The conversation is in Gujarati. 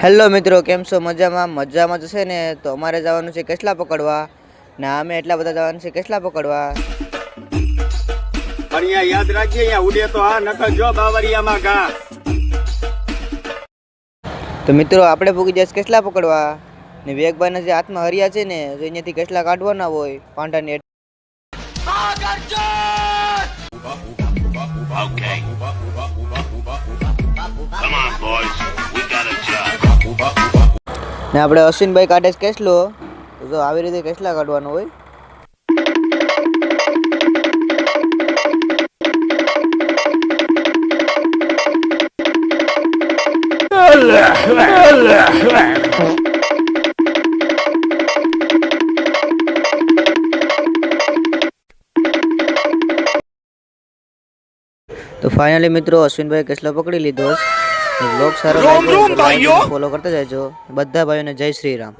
હેલો મિત્રો, કેમ છો? મજામાં જશે ને? તો અમારે જવાનું છે કેસલા પકડવા ને અમે એટલા બધા જવાનું છે કેસલા પકડવા. અહીંયા યાદ રાખજે, અહીંયા ઉડે તો આ નકર જો બાવરિયામાં ઘા. તો મિત્રો આપણે પૂગી જશે કેસલા પકડવા ને વેગભાઈના જે હાથમાં હરિયા છે ને તો અહીંયાથી કેસલા કાઢવાના હોય પાંડાની. ને આપણે અશ્વિનભાઈ કાઢે કેસલો તો આવી રીતે કેસલા કાઢવાનો હોય. તો ફાઇનલી મિત્રો અશ્વિનભાઈ કેસલો પકડી લીધો. બ્લોગ સારો લાગ્યો તો ફોલો કરતા જજો. બધા ભાઈઓને જય શ્રી રામ.